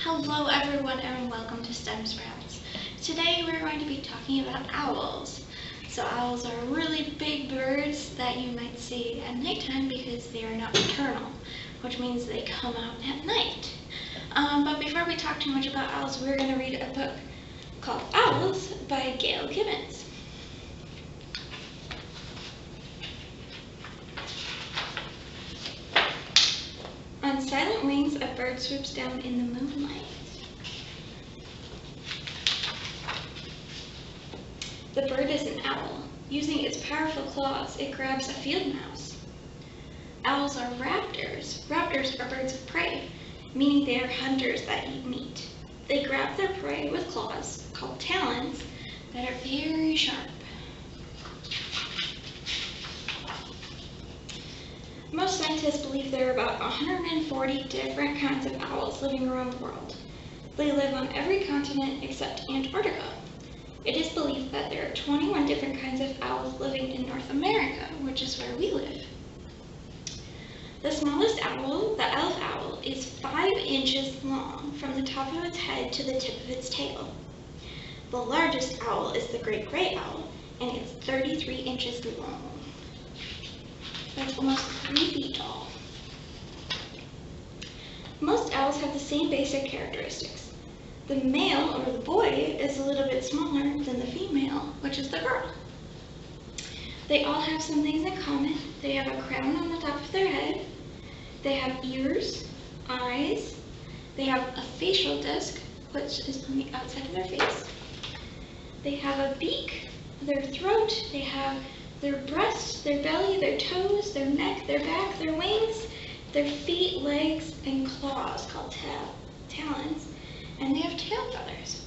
Hello everyone and welcome to STEM Sprouts. Today we're going to be talking about owls. So owls are really big birds that you might see at nighttime because they are nocturnal, which means they come out at night. But before we talk too much about owls, we're going to read a book called Owls by Gail Gibbons. On silent wings, a bird swoops down in the moonlight. The bird is an owl. Using its powerful claws, it grabs a field mouse. Owls are raptors. Raptors are birds of prey, meaning they are hunters that eat meat. They grab their prey with claws, called talons, that are very sharp. Most scientists believe there are about 140 different kinds of owls living around the world. They live on every continent except Antarctica. It is believed that there are 21 different kinds of owls living in North America, which is where we live. The smallest owl, the elf owl, is 5 inches long from the top of its head to the tip of its tail. The largest owl is the great gray owl, and it's 33 inches long. That's almost 3 feet tall. Most owls have the same basic characteristics. The male, or the boy, is a little bit smaller than the female, which is the girl. They all have some things in common. They have a crown on the top of their head. They have ears, eyes. They have a facial disc, which is on the outside of their face. They have a beak, their throat. They have their breast, their belly, their toes, their neck, their back, their wings, their feet, legs, and claws called talons, and they have tail feathers.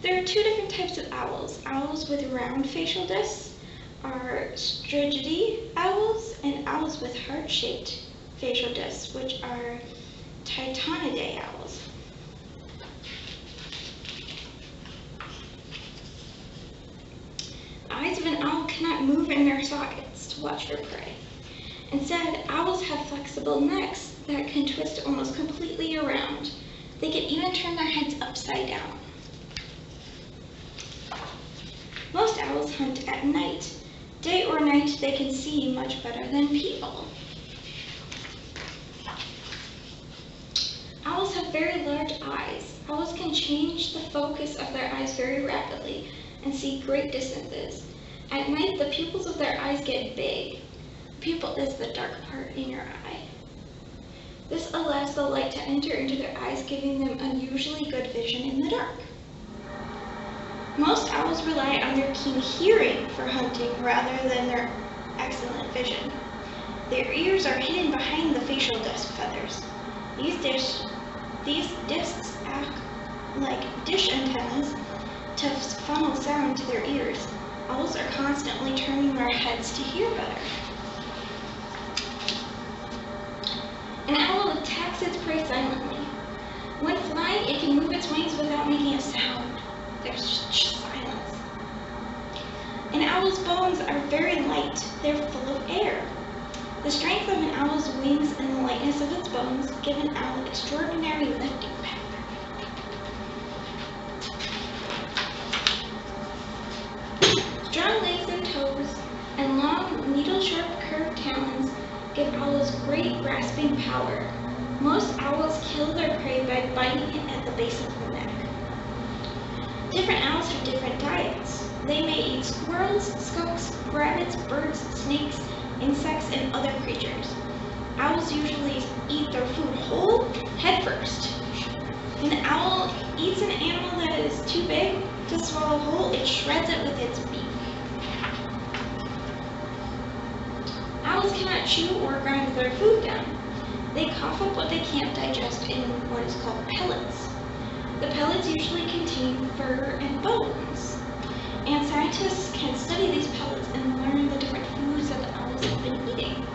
There are 2 different types of owls. Owls with round facial discs are strigidae owls, and owls with heart-shaped facial discs, which are Titanidae owls. Eyes of an owl cannot move in their sockets to watch for prey. Instead, owls have flexible necks that can twist almost completely around. They can even turn their heads upside down. Most owls hunt at night. Day or night, they can see much better than people. Owls have very large eyes. Owls can change the focus of their eyes very rapidly and see great distances. At night, the pupils of their eyes get big. Pupil is the dark part in your eye. This allows the light to enter into their eyes, giving them unusually good vision in the dark. Most owls rely on their keen hearing for hunting rather than their excellent vision. Their ears are hidden behind the facial disc feathers. These discs act like dish antennas to funnel sound to their ears. Owls are constantly turning their heads to hear better. An owl attacks its prey silently. When flying, it can move its wings without making a sound. There's just silence. An owl's bones are very light. They're full of air. The strength of an owl's wings and the lightness of its bones give an owl extraordinary lifting power. Strong legs and toes and long, needle-sharp curved talons give owls great grasping power. Most owls kill their prey by biting it at the base of the neck. Different owls have different diets. They may eat squirrels, skunks, rabbits, birds, snakes, insects, and other creatures. Owls usually eat their food whole, head first. When an owl eats an animal that is too big to swallow whole, it shreds it with its beak. Owls cannot chew or grind their food down. They cough up what they can't digest in what is called pellets. The pellets usually contain fur and bones, and scientists can study these pellets and learn the different foods that the owls have been eating.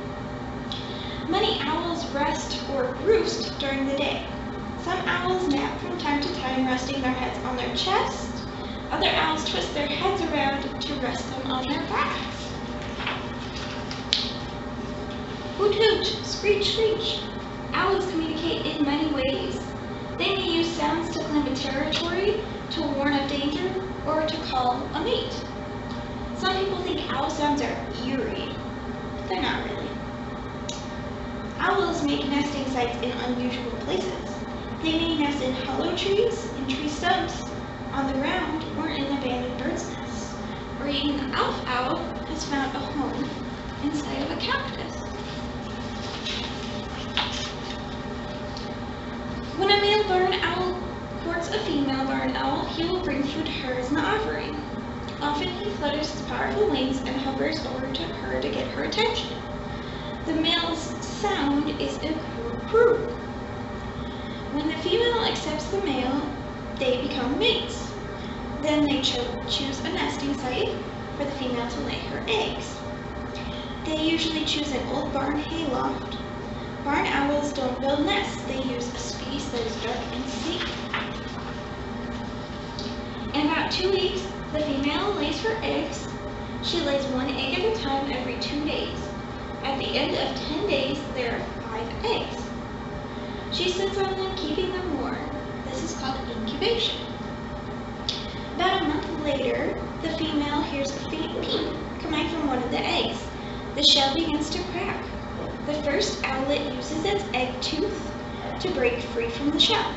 Many owls rest or roost during the day. Some owls nap from time to time, resting their heads on their chest. Other owls twist their heads around to rest them on their backs. Hoot hoot, screech screech. Owls communicate in many ways. They may use sounds to claim a territory, to warn of danger, or to call a mate. Some people think owl sounds are eerie. They're not really. Owls make nesting sites in unusual places. They may nest in hollow trees, in tree stumps, on the ground, or in abandoned birds' nests. Or even the elf owl has found a home inside of a cactus. When a male barn owl courts a female barn owl, he will bring food to her as an offering. Often he flutters his powerful wings and hovers over to her to get her attention. The male's sound is a coo-coo. When the female accepts the male, they become mates. Then they choose a nesting site for the female to lay her eggs. They usually choose an old barn hayloft. Barn owls don't build nests, they use a space that is dark and safe. In about 2 weeks, the female lays her eggs. She lays 1 egg at a time every 2 days. At the end of 10 days, there are 5 eggs. She sits on them, keeping them warm. This is called incubation. About a month later, the female hears a faint peep coming from one of the eggs. The shell begins to crack. The first owlet uses its egg tooth to break free from the shell.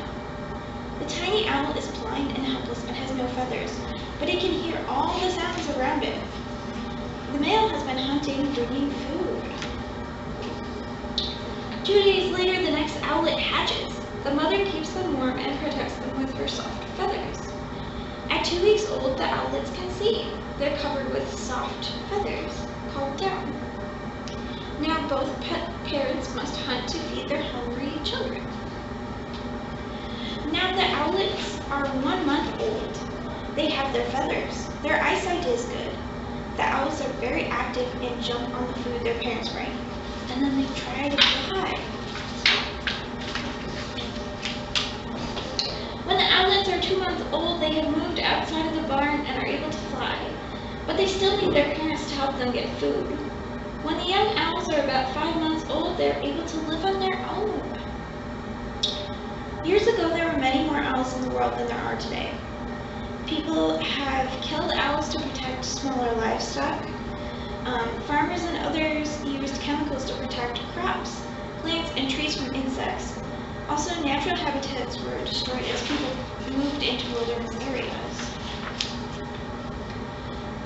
The tiny owl is blind and helpless and has no feathers, but it can hear all the sounds around it. The male has been hunting, bringing food. 2 days later, the next owlet hatches. The mother keeps them warm and protects them with her soft feathers. At 2 weeks old, the owlets can see. They're covered with soft feathers, called down. Now both parents must hunt to feed their hungry children. Now the owlets are 1 month old. They have their feathers. Their eyesight is good. The owls are very active and jump on the food their parents bring. And then they try to fly. When the owlets are 2 months old, they have moved outside of the barn and are able to fly. But they still need their parents to help them get food. When the young owls are about 5 months old, they're able to live on their own. Years ago, there were many more owls in the world than there are today. People have killed owls to protect smaller livestock. Farmers and others used chemicals to protect crops, plants, and trees from insects. Also, natural habitats were destroyed as people moved into wilderness areas.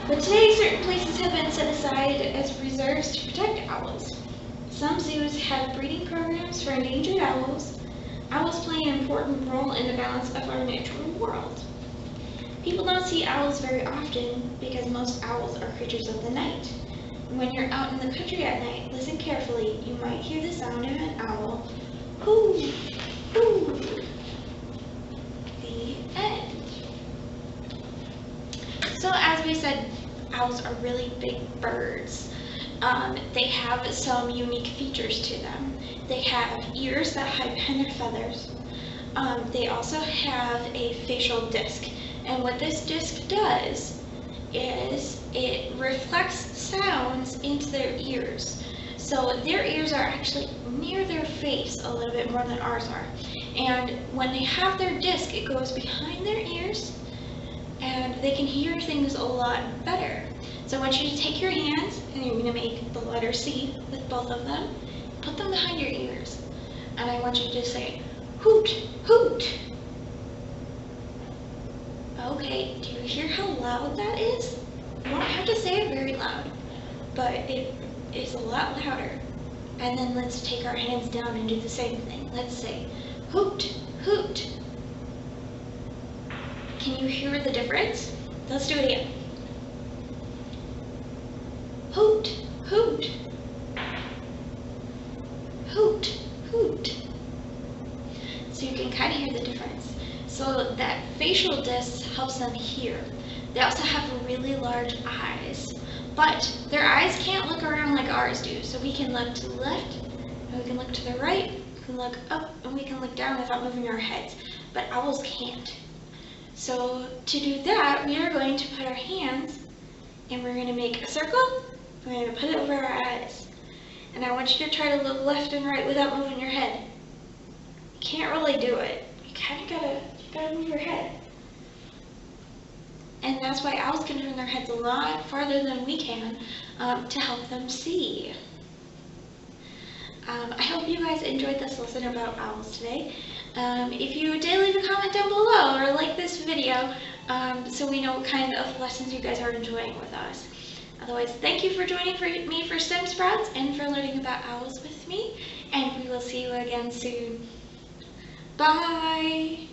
But today, certain places have been set aside as reserves to protect owls. Some zoos have breeding programs for endangered owls. Owls play an important role in the balance of our natural world. People don't see owls very often because most owls are creatures of the night. When you're out in the country at night, listen carefully. You might hear the sound of an owl. Hoo, hoo. The end. So as we said, owls are really big birds. They have some unique features to them. They have ears that hide behind their feathers. They also have a facial disc. And what this disc does is it reflects sounds into their ears. So their ears are actually near their face a little bit more than ours are. And when they have their disc, it goes behind their ears and they can hear things a lot better. So I want you to take your hands and you're going to make the letter C with both of them. Put them behind your ears. And I want you to say, hoot, hoot. Okay, do you hear how loud that is? You don't have to say it very loud, but it is a lot louder. And then let's take our hands down and do the same thing. Let's say, hoot, hoot. Can you hear the difference? Let's do it again. Hoot, hoot. Hoot, hoot. So you can kind of hear the difference. So that facial disc helps them hear. They also have really large eyes, but their eyes can't look around like ours do. So we can look to the left, and we can look to the right, we can look up, and we can look down without moving our heads, but owls can't. So to do that, we are going to put our hands, and we're going to make a circle, we're going to put it over our eyes. And I want you to try to look left and right without moving your head. can't really do it. You kind of gotta move your head. And that's why owls can turn their heads a lot farther than we can to help them see. I hope you guys enjoyed this lesson about owls today. If you did, leave a comment down below or like this video so we know what kind of lessons you guys are enjoying with us. Otherwise, thank you for joining me for STEM Sprouts and for learning about owls with me, and we will see you again soon. Bye!